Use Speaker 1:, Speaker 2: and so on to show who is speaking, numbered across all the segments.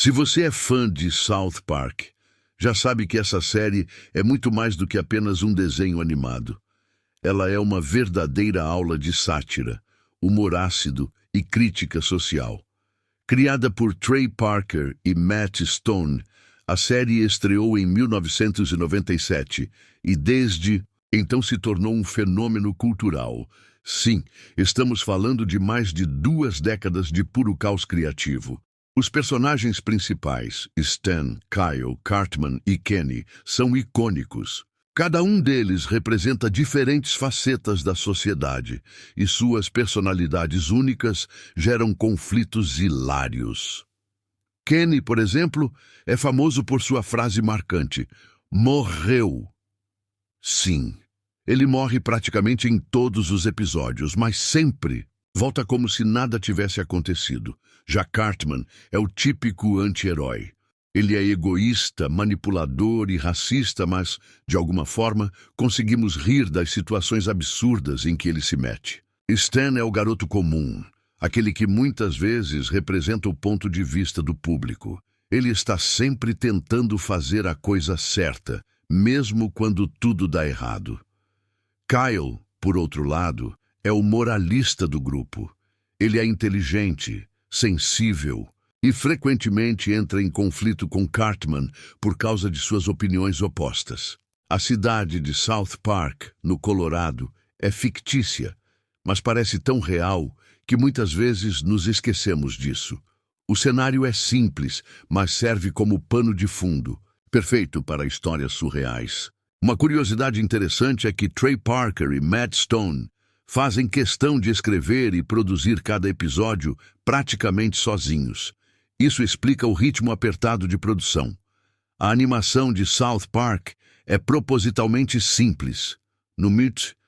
Speaker 1: Se você é fã de South Park, já sabe que essa série é muito mais do que apenas um desenho animado. Ela é uma verdadeira aula de sátira, humor ácido e crítica social. Criada por Trey Parker e Matt Stone, a série estreou em 1997 e desde então se tornou um fenômeno cultural. Sim, estamos falando de mais de 2 décadas de puro caos criativo. Os personagens principais, Stan, Kyle, Cartman e Kenny, são icônicos. Cada um deles representa diferentes facetas da sociedade e suas personalidades únicas geram conflitos hilários. Kenny, por exemplo, é famoso por sua frase marcante: "Morreu". Sim, ele morre praticamente em todos os episódios, mas sempre volta como se nada tivesse acontecido. Já Cartman é o típico anti-herói. Ele é egoísta, manipulador e racista, mas, de alguma forma, conseguimos rir das situações absurdas em que ele se mete. Stan é o garoto comum, aquele que muitas vezes representa o ponto de vista do público. Ele está sempre tentando fazer a coisa certa, mesmo quando tudo dá errado. Kyle, por outro lado, é o moralista do grupo. Ele é inteligente, sensível e frequentemente entra em conflito com Cartman por causa de suas opiniões opostas. A cidade de South Park, no Colorado, é fictícia, mas parece tão real que muitas vezes nos esquecemos disso. O cenário é simples, mas serve como pano de fundo, perfeito para histórias surreais. Uma curiosidade interessante é que Trey Parker e Matt Stone fazem questão de escrever e produzir cada episódio praticamente sozinhos. Isso explica o ritmo apertado de produção. A animação de South Park é propositalmente simples. No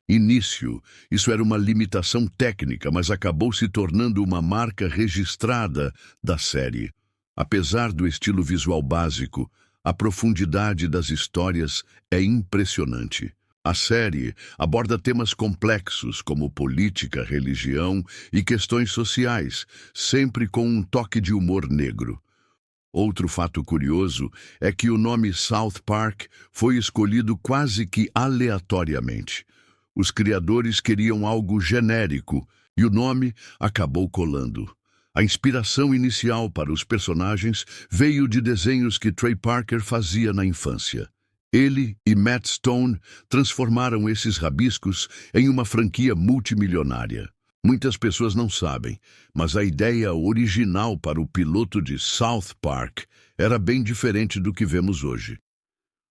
Speaker 1: início, isso era uma limitação técnica, mas acabou se tornando uma marca registrada da série. Apesar do estilo visual básico, a profundidade das histórias é impressionante. A série aborda temas complexos como política, religião e questões sociais, sempre com um toque de humor negro. Outro fato curioso é que o nome South Park foi escolhido quase que aleatoriamente. Os criadores queriam algo genérico e o nome acabou colando. A inspiração inicial para os personagens veio de desenhos que Trey Parker fazia na infância. Ele e Matt Stone transformaram esses rabiscos em uma franquia multimilionária. Muitas pessoas não sabem, mas a ideia original para o piloto de South Park era bem diferente do que vemos hoje.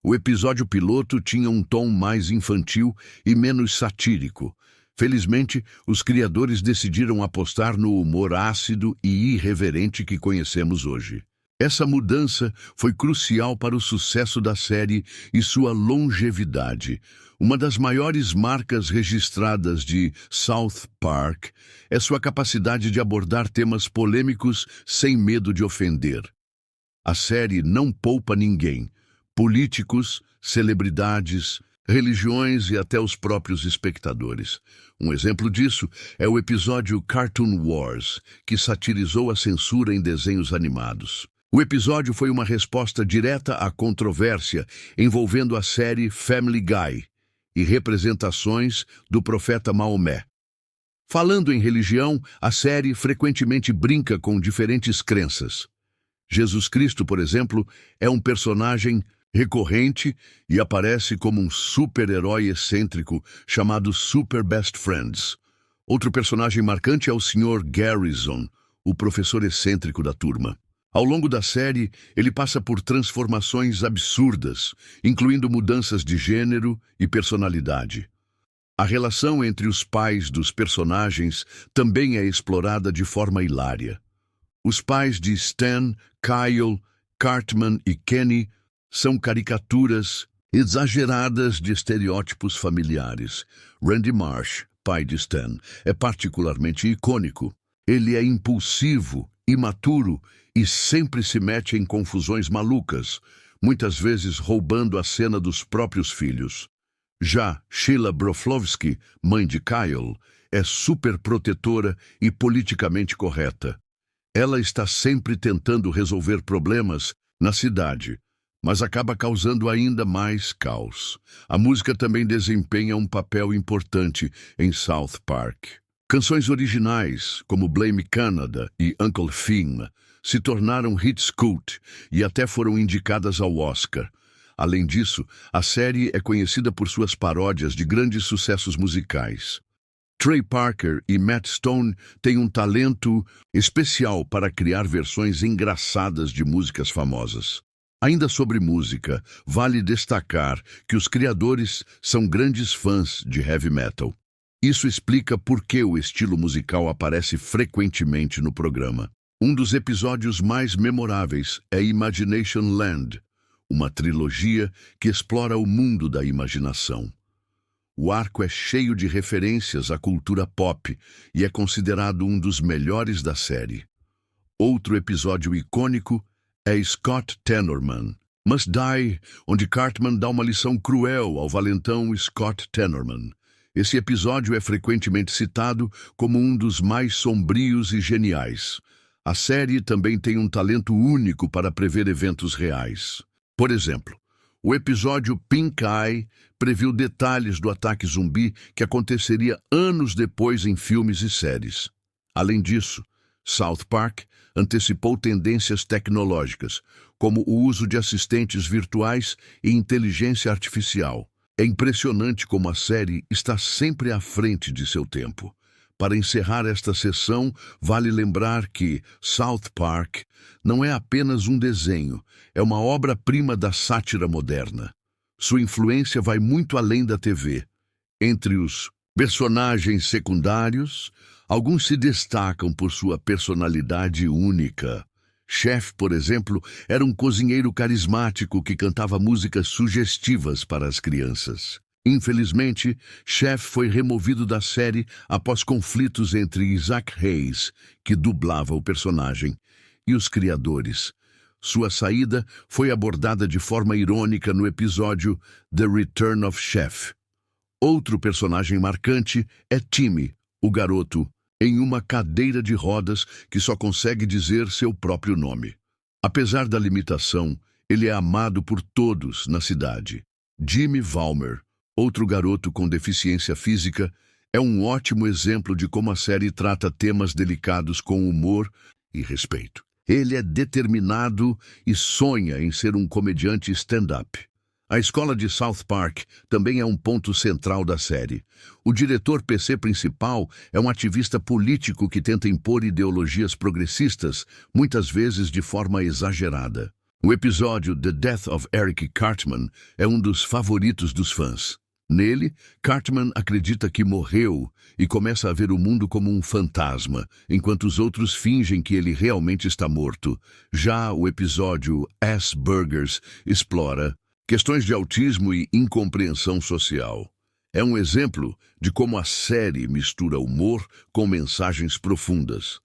Speaker 1: O episódio piloto tinha um tom mais infantil e menos satírico. Felizmente, os criadores decidiram apostar no humor ácido e irreverente que conhecemos hoje. Essa mudança foi crucial para o sucesso da série e sua longevidade. Uma das maiores marcas registradas de South Park é sua capacidade de abordar temas polêmicos sem medo de ofender. A série não poupa ninguém: políticos, celebridades, religiões e até os próprios espectadores. Um exemplo disso é o episódio Cartoon Wars, que satirizou a censura em desenhos animados. O episódio foi uma resposta direta à controvérsia envolvendo a série Family Guy e representações do profeta Maomé. Falando em religião, a série frequentemente brinca com diferentes crenças. Jesus Cristo, por exemplo, é um personagem recorrente e aparece como um super-herói excêntrico chamado Super Best Friends. Outro personagem marcante é o Sr. Garrison, o professor excêntrico da turma. Ao longo da série, ele passa por transformações absurdas, incluindo mudanças de gênero e personalidade. A relação entre os pais dos personagens também é explorada de forma hilária. Os pais de Stan, Kyle, Cartman e Kenny são caricaturas exageradas de estereótipos familiares. Randy Marsh, pai de Stan, é particularmente icônico. Ele é impulsivo, imaturo e sempre se mete em confusões malucas, muitas vezes roubando a cena dos próprios filhos. Já Sheila Broflovski, mãe de Kyle, é super protetora e politicamente correta. Ela está sempre tentando resolver problemas na cidade, mas acaba causando ainda mais caos. A música também desempenha um papel importante em South Park. Canções originais, como Blame Canada e Uncle Finn, se tornaram hits cult e até foram indicadas ao Oscar. Além disso, a série é conhecida por suas paródias de grandes sucessos musicais. Trey Parker e Matt Stone têm um talento especial para criar versões engraçadas de músicas famosas. Ainda sobre música, vale destacar que os criadores são grandes fãs de heavy metal. Isso explica por que o estilo musical aparece frequentemente no programa. Um dos episódios mais memoráveis é Imagination Land, uma trilogia que explora o mundo da imaginação. O arco é cheio de referências à cultura pop e é considerado um dos melhores da série. Outro episódio icônico é Scott Tenorman, Must Die, onde Cartman dá uma lição cruel ao valentão Scott Tenorman. Esse episódio é frequentemente citado como um dos mais sombrios e geniais. A série também tem um talento único para prever eventos reais. Por exemplo, o episódio Pink Eye previu detalhes do ataque zumbi que aconteceria anos depois em filmes e séries. Além disso, South Park antecipou tendências tecnológicas, como o uso de assistentes virtuais e inteligência artificial. É impressionante como a série está sempre à frente de seu tempo. Para encerrar esta sessão, vale lembrar que South Park não é apenas um desenho, é uma obra-prima da sátira moderna. Sua influência vai muito além da TV. Entre os personagens secundários, alguns se destacam por sua personalidade única. Chef, por exemplo, era um cozinheiro carismático que cantava músicas sugestivas para as crianças. Infelizmente, Chef foi removido da série após conflitos entre Isaac Hayes, que dublava o personagem, e os criadores. Sua saída foi abordada de forma irônica no episódio The Return of Chef. Outro personagem marcante é Timmy, o garoto, em uma cadeira de rodas que só consegue dizer seu próprio nome. Apesar da limitação, ele é amado por todos na cidade. Jimmy Valmer, outro garoto com deficiência física, é um ótimo exemplo de como a série trata temas delicados com humor e respeito. Ele é determinado e sonha em ser um comediante stand-up. A escola de South Park também é um ponto central da série. O diretor PC principal é um ativista político que tenta impor ideologias progressistas, muitas vezes de forma exagerada. O episódio The Death of Eric Cartman é um dos favoritos dos fãs. Nele, Cartman acredita que morreu e começa a ver o mundo como um fantasma, enquanto os outros fingem que ele realmente está morto. Já o episódio Asperger's explora questões de autismo e incompreensão social. É um exemplo de como a série mistura humor com mensagens profundas.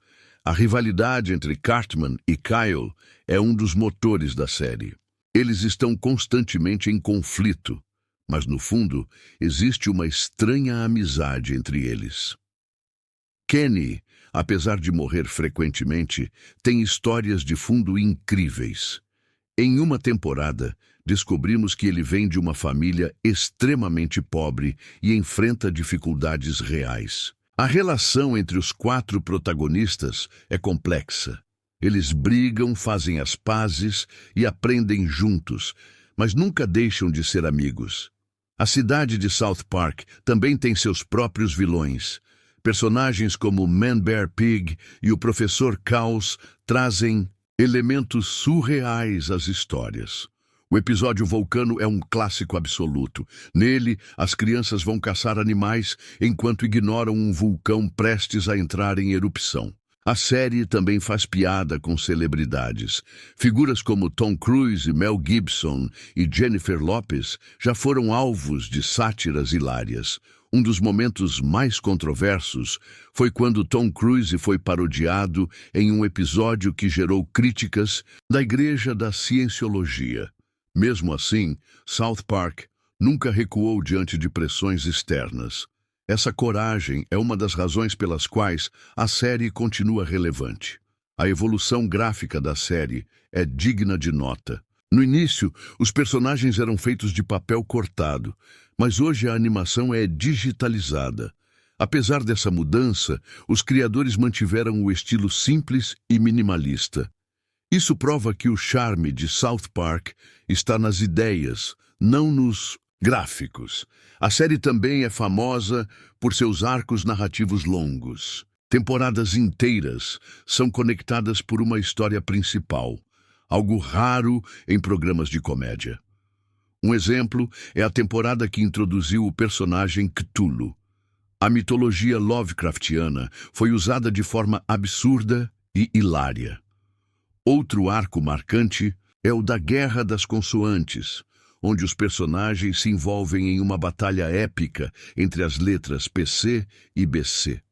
Speaker 1: A rivalidade entre Cartman e Kyle é um dos motores da série. Eles estão constantemente em conflito, mas no fundo existe uma estranha amizade entre eles. Kenny, apesar de morrer frequentemente, tem histórias de fundo incríveis. Em uma temporada, descobrimos que ele vem de uma família extremamente pobre e enfrenta dificuldades reais. A relação entre os 4 protagonistas é complexa. Eles brigam, fazem as pazes e aprendem juntos, mas nunca deixam de ser amigos. A cidade de South Park também tem seus próprios vilões. Personagens como Man Bear Pig e o Professor Caos trazem elementos surreais às histórias. O episódio Vulcano é um clássico absoluto. Nele, as crianças vão caçar animais enquanto ignoram um vulcão prestes a entrar em erupção. A série também faz piada com celebridades. Figuras como Tom Cruise, Mel Gibson e Jennifer Lopez já foram alvos de sátiras hilárias. Um dos momentos mais controversos foi quando Tom Cruise foi parodiado em um episódio que gerou críticas da Igreja da Cienciologia. Mesmo assim, South Park nunca recuou diante de pressões externas. Essa coragem é uma das razões pelas quais a série continua relevante. A evolução gráfica da série é digna de nota. No início, os personagens eram feitos de papel cortado, mas hoje a animação é digitalizada. Apesar dessa mudança, os criadores mantiveram o estilo simples e minimalista. Isso prova que o charme de South Park está nas ideias, não nos gráficos. A série também é famosa por seus arcos narrativos longos. Temporadas inteiras são conectadas por uma história principal, algo raro em programas de comédia. Um exemplo é a temporada que introduziu o personagem Cthulhu. A mitologia Lovecraftiana foi usada de forma absurda e hilária. Outro arco marcante é o da Guerra das Consoantes, onde os personagens se envolvem em uma batalha épica entre as letras PC e BC.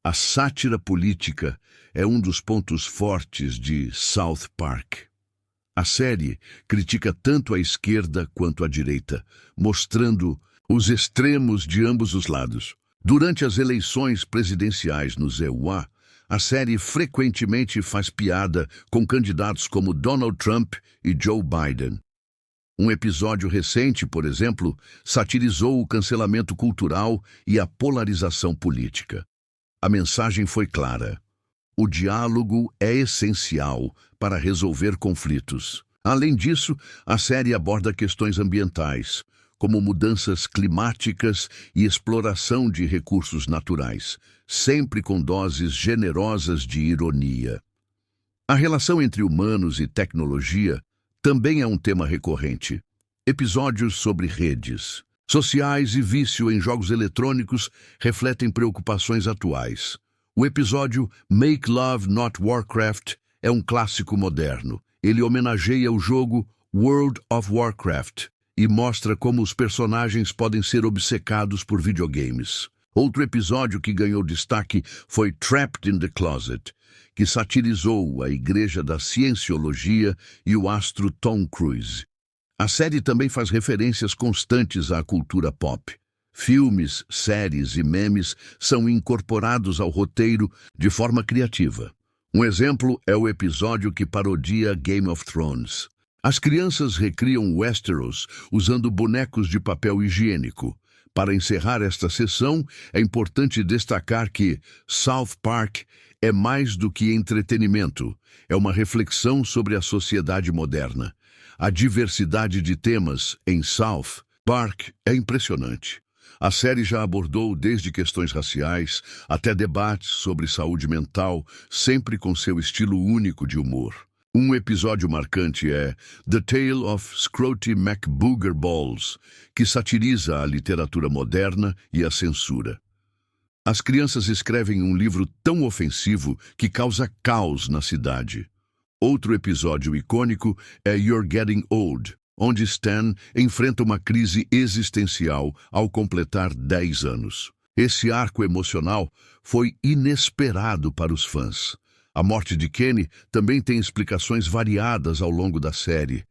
Speaker 1: A sátira política é um dos pontos fortes de South Park. A série critica tanto a esquerda quanto a direita, mostrando os extremos de ambos os lados. Durante as eleições presidenciais no ZEUA, a série frequentemente faz piada com candidatos como Donald Trump e Joe Biden. Um episódio recente, por exemplo, satirizou o cancelamento cultural e a polarização política. A mensagem foi clara. O diálogo é essencial para resolver conflitos. Além disso, a série aborda questões ambientais, como mudanças climáticas e exploração de recursos naturais, sempre com doses generosas de ironia. A relação entre humanos e tecnologia também é um tema recorrente. Episódios sobre redes sociais e vício em jogos eletrônicos refletem preocupações atuais. O episódio Make Love Not Warcraft é um clássico moderno. Ele homenageia o jogo World of Warcraft e mostra como os personagens podem ser obcecados por videogames. Outro episódio que ganhou destaque foi Trapped in the Closet, que satirizou a Igreja da Cienciologia e o astro Tom Cruise. A série também faz referências constantes à cultura pop. Filmes, séries e memes são incorporados ao roteiro de forma criativa. Um exemplo é o episódio que parodia Game of Thrones. As crianças recriam Westeros usando bonecos de papel higiênico. Para encerrar esta sessão, é importante destacar que South Park é mais do que entretenimento. É uma reflexão sobre a sociedade moderna. A diversidade de temas em South Park é impressionante. A série já abordou desde questões raciais até debates sobre saúde mental, sempre com seu estilo único de humor. Um episódio marcante é The Tale of Scroty McBoogerballs, que satiriza a literatura moderna e a censura. As crianças escrevem um livro tão ofensivo que causa caos na cidade. Outro episódio icônico é You're Getting Old, onde Stan enfrenta uma crise existencial ao completar 10 anos. Esse arco emocional foi inesperado para os fãs. A morte de Kenny também tem explicações variadas ao longo da série.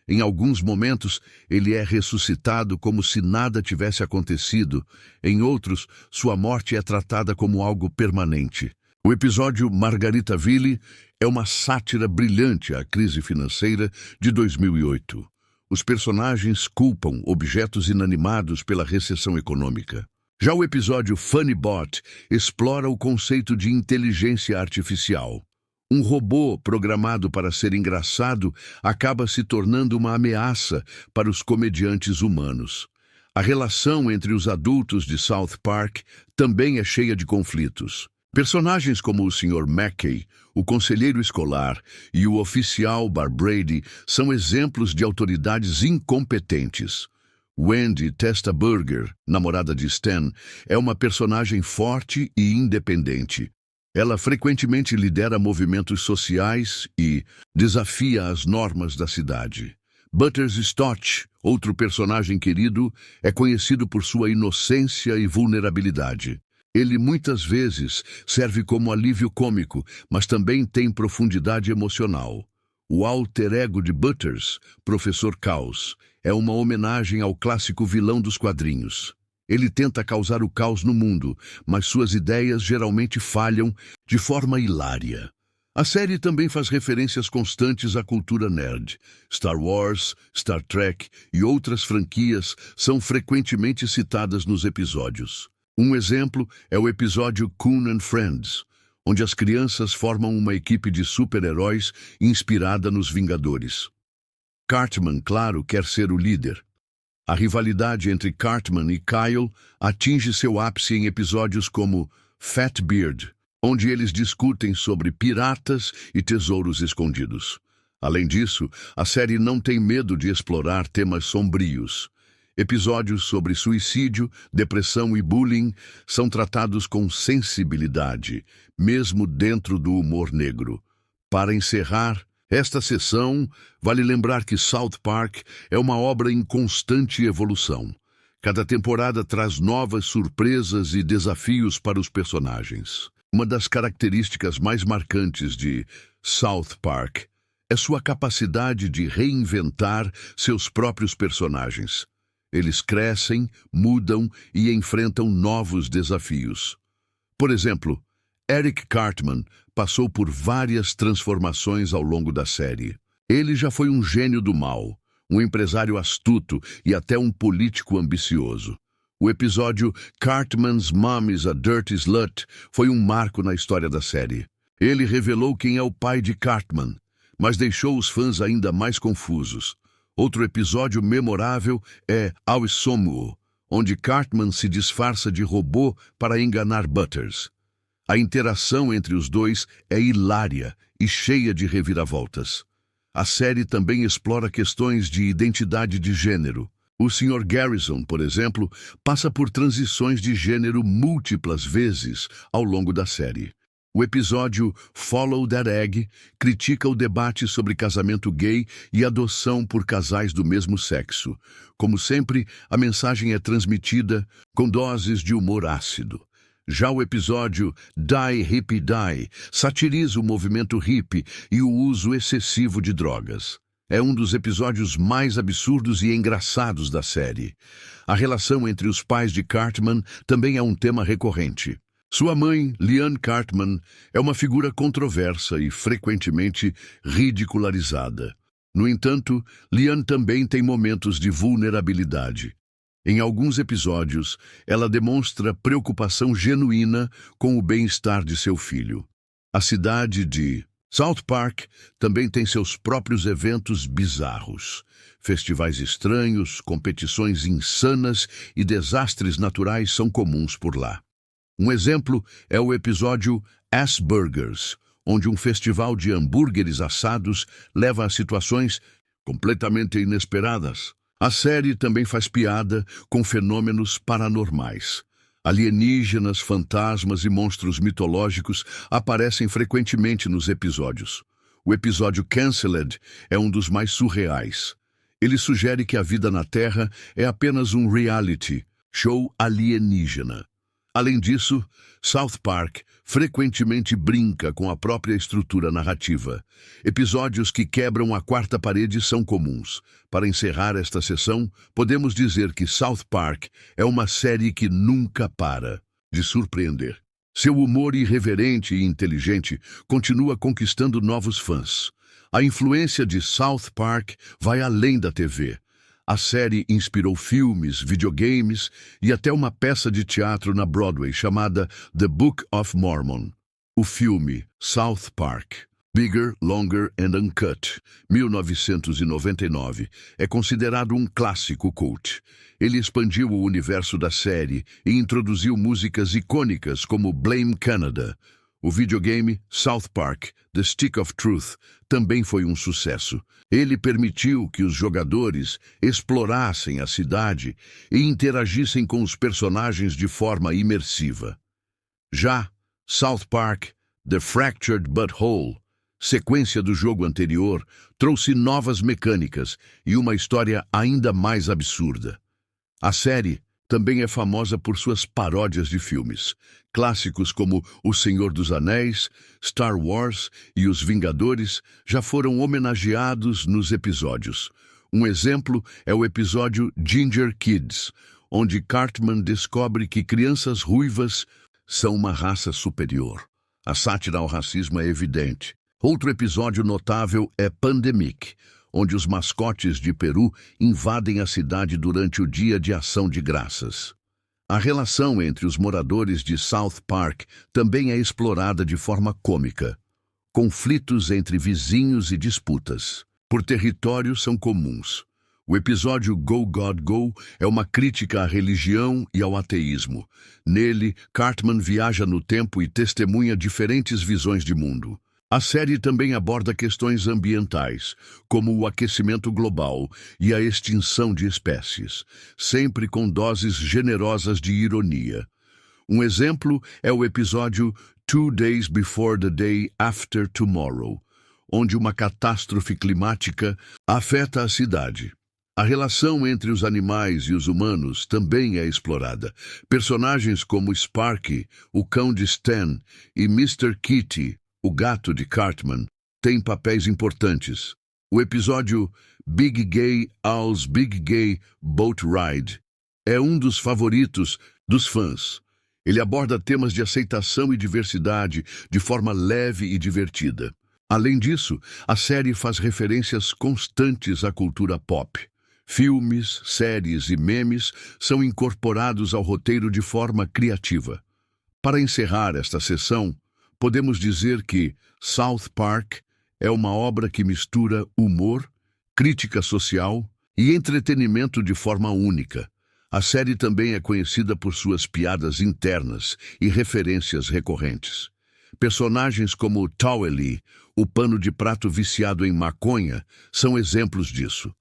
Speaker 1: Em alguns momentos, ele é ressuscitado como se nada tivesse acontecido. Em outros, sua morte é tratada como algo permanente. O episódio Margaritaville é uma sátira brilhante à crise financeira de 2008. Os personagens culpam objetos inanimados pela recessão econômica. Já o episódio Funny Bot explora o conceito de inteligência artificial. Um robô programado para ser engraçado acaba se tornando uma ameaça para os comediantes humanos. A relação entre os adultos de South Park também é cheia de conflitos. Personagens como o Sr. Mackey, o conselheiro escolar e o oficial Bar Brady são exemplos de autoridades incompetentes. Wendy Testaburger, namorada de Stan, é uma personagem forte e independente. Ela frequentemente lidera movimentos sociais e desafia as normas da cidade. Butters Stott, outro personagem querido, é conhecido por sua inocência e vulnerabilidade. Ele muitas vezes serve como alívio cômico, mas também tem profundidade emocional. O alter ego de Butters, Professor Caos, é uma homenagem ao clássico vilão dos quadrinhos. Ele tenta causar o caos no mundo, mas suas ideias geralmente falham de forma hilária. A série também faz referências constantes à cultura nerd. Star Wars, Star Trek e outras franquias são frequentemente citadas nos episódios. Um exemplo é o episódio Coon and Friends, onde as crianças formam uma equipe de super-heróis inspirada nos Vingadores. Cartman, claro, quer ser o líder. A rivalidade entre Cartman e Kyle atinge seu ápice em episódios como Fat Beard, onde eles discutem sobre piratas e tesouros escondidos. Além disso, a série não tem medo de explorar temas sombrios. Episódios sobre suicídio, depressão e bullying são tratados com sensibilidade, mesmo dentro do humor negro. Para encerrar esta sessão, vale lembrar que South Park é uma obra em constante evolução. Cada temporada traz novas surpresas e desafios para os personagens. Uma das características mais marcantes de South Park é sua capacidade de reinventar seus próprios personagens. Eles crescem, mudam e enfrentam novos desafios. Por exemplo, Eric Cartman passou por várias transformações ao longo da série. Ele já foi um gênio do mal, um empresário astuto e até um político ambicioso. O episódio Cartman's Mom is a Dirty Slut foi um marco na história da série. Ele revelou quem é o pai de Cartman, mas deixou os fãs ainda mais confusos. Outro episódio memorável é Awesomuo, onde Cartman se disfarça de robô para enganar Butters. A interação entre os dois é hilária e cheia de reviravoltas. A série também explora questões de identidade de gênero. O Sr. Garrison, por exemplo, passa por transições de gênero múltiplas vezes ao longo da série. O episódio Follow That Egg critica o debate sobre casamento gay e adoção por casais do mesmo sexo. Como sempre, a mensagem é transmitida com doses de humor ácido. Já o episódio Die Hippie Die satiriza o movimento hippie e o uso excessivo de drogas. É um dos episódios mais absurdos e engraçados da série. A relação entre os pais de Cartman também é um tema recorrente. Sua mãe, Liane Cartman, é uma figura controversa e frequentemente ridicularizada. No entanto, Liane também tem momentos de vulnerabilidade. Em alguns episódios, ela demonstra preocupação genuína com o bem-estar de seu filho. A cidade de South Park também tem seus próprios eventos bizarros. Festivais estranhos, competições insanas e desastres naturais são comuns por lá. Um exemplo é o episódio Ass Burgers, onde um festival de hambúrgueres assados leva a situações completamente inesperadas. A série também faz piada com fenômenos paranormais. Alienígenas, fantasmas e monstros mitológicos aparecem frequentemente nos episódios. O episódio Cancelled é um dos mais surreais. Ele sugere que a vida na Terra é apenas um reality show alienígena. Além disso, South Park frequentemente brinca com a própria estrutura narrativa. Episódios que quebram a quarta parede são comuns. Para encerrar esta sessão, podemos dizer que South Park é uma série que nunca para de surpreender. Seu humor irreverente e inteligente continua conquistando novos fãs. A influência de South Park vai além da TV. A série inspirou filmes, videogames e até uma peça de teatro na Broadway chamada The Book of Mormon. O filme South Park, Bigger, Longer and Uncut, 1999, é considerado um clássico cult. Ele expandiu o universo da série e introduziu músicas icônicas como Blame Canada. O videogame South Park, The Stick of Truth, também foi um sucesso. Ele permitiu que os jogadores explorassem a cidade e interagissem com os personagens de forma imersiva. Já South Park, The Fractured But Whole, sequência do jogo anterior, trouxe novas mecânicas e uma história ainda mais absurda. A série também é famosa por suas paródias de filmes. Clássicos como O Senhor dos Anéis, Star Wars e Os Vingadores já foram homenageados nos episódios. Um exemplo é o episódio Ginger Kids, onde Cartman descobre que crianças ruivas são uma raça superior. A sátira ao racismo é evidente. Outro episódio notável é Pandemic, onde os mascotes de Peru invadem a cidade durante o Dia de Ação de Graças. A relação entre os moradores de South Park também é explorada de forma cômica. Conflitos entre vizinhos e disputas por território são comuns. O episódio Go God Go é uma crítica à religião e ao ateísmo. Nele, Cartman viaja no tempo e testemunha diferentes visões de mundo. A série também aborda questões ambientais, como o aquecimento global e a extinção de espécies, sempre com doses generosas de ironia. Um exemplo é o episódio 2 Days Before the Day After Tomorrow, onde uma catástrofe climática afeta a cidade. A relação entre os animais e os humanos também é explorada. Personagens como Sparky, o cão de Stan, e Mr. Kitty, o gato de Cartman, têm papéis importantes. O episódio Big Gay Owl's Big Gay Boat Ride é um dos favoritos dos fãs. Ele aborda temas de aceitação e diversidade de forma leve e divertida. Além disso, a série faz referências constantes à cultura pop. Filmes, séries e memes são incorporados ao roteiro de forma criativa. Para encerrar esta sessão, podemos dizer que South Park é uma obra que mistura humor, crítica social e entretenimento de forma única. A série também é conhecida por suas piadas internas e referências recorrentes. Personagens como Towelie, o pano de prato viciado em maconha, são exemplos disso.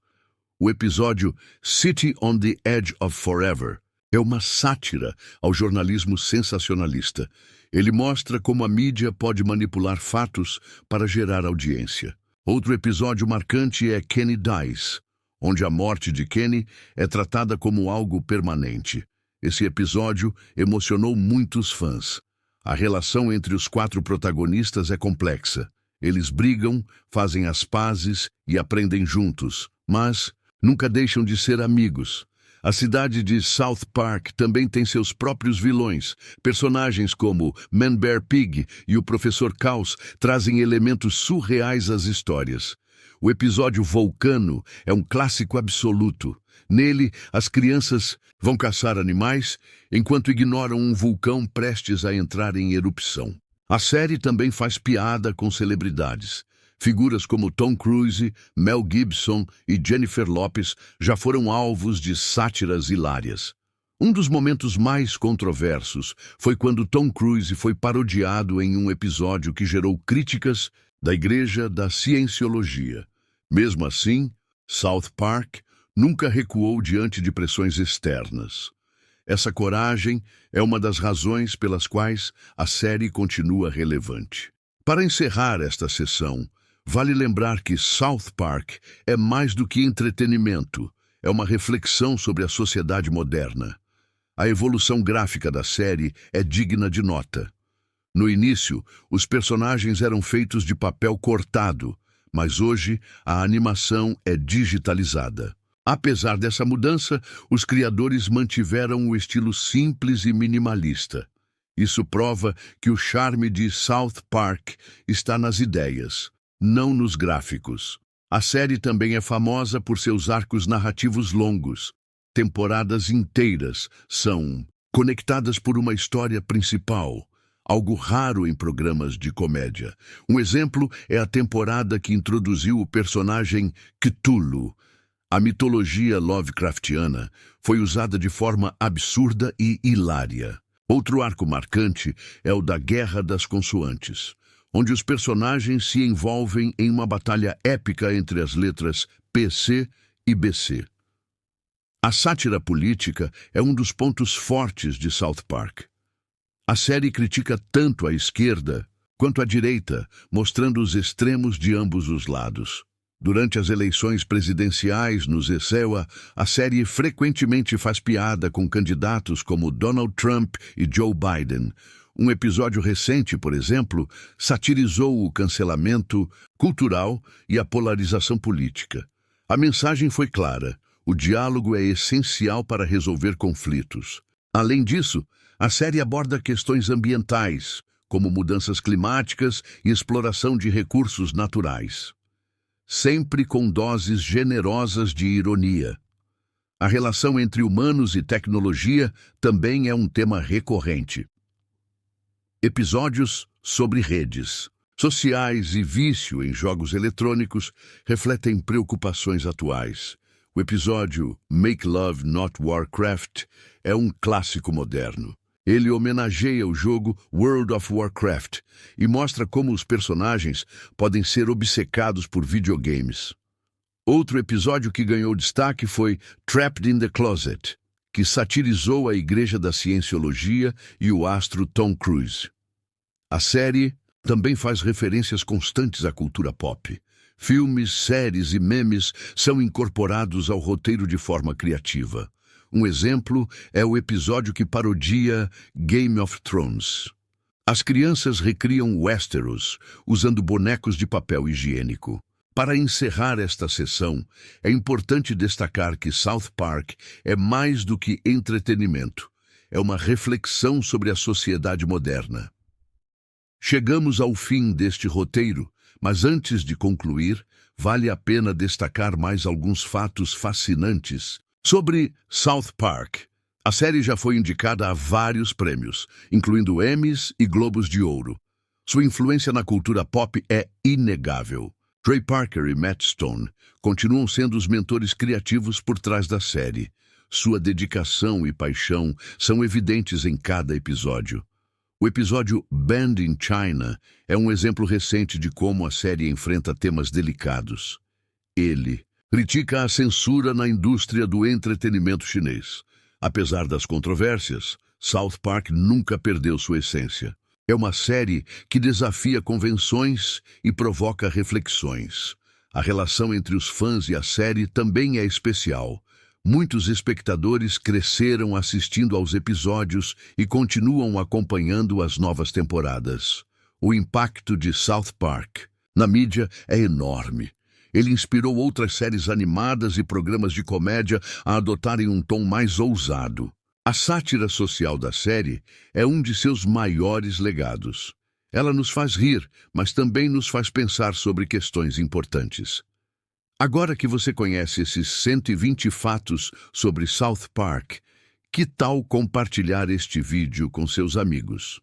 Speaker 1: O episódio City on the Edge of Forever é uma sátira ao jornalismo sensacionalista. Ele mostra como a mídia pode manipular fatos para gerar audiência. Outro episódio marcante é Kenny Dies, onde a morte de Kenny é tratada como algo permanente. Esse episódio emocionou muitos fãs. A relação entre os 4 protagonistas é complexa. Eles brigam, fazem as pazes e aprendem juntos, mas nunca deixam de ser amigos. A cidade de South Park também tem seus próprios vilões. Personagens como Man Bear Pig e o Professor Caos trazem elementos surreais às histórias. O episódio Vulcano é um clássico absoluto. Nele, as crianças vão caçar animais enquanto ignoram um vulcão prestes a entrar em erupção. A série também faz piada com celebridades. Figuras como Tom Cruise, Mel Gibson e Jennifer Lopez já foram alvos de sátiras hilárias. Um dos momentos mais controversos foi quando Tom Cruise foi parodiado em um episódio que gerou críticas da Igreja da Cienciologia. Mesmo assim, South Park nunca recuou diante de pressões externas. Essa coragem é uma das razões pelas quais a série continua relevante. Para encerrar esta sessão, vale lembrar que South Park é mais do que entretenimento, é uma reflexão sobre a sociedade moderna. A evolução gráfica da série é digna de nota. No início, os personagens eram feitos de papel cortado, mas hoje a animação é digitalizada. Apesar dessa mudança, os criadores mantiveram o estilo simples e minimalista. Isso prova que o charme de South Park está nas ideias, não nos gráficos. A série também é famosa por seus arcos narrativos longos. Temporadas inteiras são conectadas por uma história principal, algo raro em programas de comédia. Um exemplo é a temporada que introduziu o personagem Cthulhu. A mitologia Lovecraftiana foi usada de forma absurda e hilária. Outro arco marcante é o da Guerra das Consoantes, onde os personagens se envolvem em uma batalha épica entre as letras PC e BC. A sátira política é um dos pontos fortes de South Park. A série critica tanto a esquerda quanto a direita, mostrando os extremos de ambos os lados. Durante as eleições presidenciais no ZSEWA, a série frequentemente faz piada com candidatos como Donald Trump e Joe Biden. Um episódio recente, por exemplo, satirizou o cancelamento cultural e a polarização política. A mensagem foi clara: o diálogo é essencial para resolver conflitos. Além disso, a série aborda questões ambientais, como mudanças climáticas e exploração de recursos naturais. Sempre com doses generosas de ironia. A relação entre humanos e tecnologia também é um tema recorrente. Episódios sobre redes sociais e vício em jogos eletrônicos refletem preocupações atuais. O episódio Make Love Not Warcraft é um clássico moderno. Ele homenageia o jogo World of Warcraft e mostra como os personagens podem ser obcecados por videogames. Outro episódio que ganhou destaque foi Trapped in the Closet, que satirizou a Igreja da Cienciologia e o astro Tom Cruise. A série também faz referências constantes à cultura pop. Filmes, séries e memes são incorporados ao roteiro de forma criativa. Um exemplo é o episódio que parodia Game of Thrones. As crianças recriam Westeros usando bonecos de papel higiênico. Para encerrar esta sessão, é importante destacar que South Park é mais do que entretenimento. É uma reflexão sobre a sociedade moderna. Chegamos ao fim deste roteiro, mas antes de concluir, vale a pena destacar mais alguns fatos fascinantes sobre South Park. A série já foi indicada a vários prêmios, incluindo Emmys e Globos de Ouro. Sua influência na cultura pop é inegável. Trey Parker e Matt Stone continuam sendo os mentores criativos por trás da série. Sua dedicação e paixão são evidentes em cada episódio. O episódio Banned in China é um exemplo recente de como a série enfrenta temas delicados. Ele critica a censura na indústria do entretenimento chinês. Apesar das controvérsias, South Park nunca perdeu sua essência. É uma série que desafia convenções e provoca reflexões. A relação entre os fãs e a série também é especial. Muitos espectadores cresceram assistindo aos episódios e continuam acompanhando as novas temporadas. O impacto de South Park na mídia é enorme. Ele inspirou outras séries animadas e programas de comédia a adotarem um tom mais ousado. A sátira social da série é um de seus maiores legados. Ela nos faz rir, mas também nos faz pensar sobre questões importantes. Agora que você conhece esses 120 fatos sobre South Park, que tal compartilhar este vídeo com seus amigos?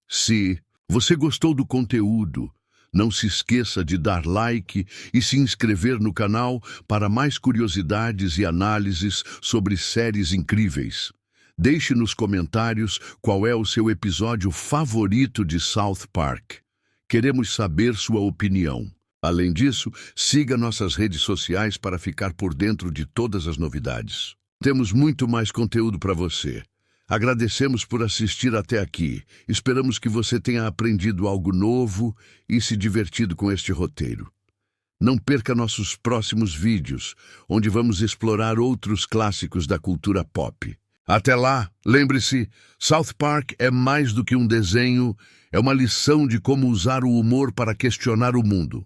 Speaker 1: Se você gostou do conteúdo, não se esqueça de dar like e se inscrever no canal para mais curiosidades e análises sobre séries incríveis. Deixe nos comentários qual é o seu episódio favorito de South Park. Queremos saber sua opinião. Além disso, siga nossas redes sociais para ficar por dentro de todas as novidades. Temos muito mais conteúdo para você. Agradecemos por assistir até aqui. Esperamos que você tenha aprendido algo novo e se divertido com este roteiro. Não perca nossos próximos vídeos, onde vamos explorar outros clássicos da cultura pop. Até lá, lembre-se, South Park é mais do que um desenho, é uma lição de como usar o humor para questionar o mundo.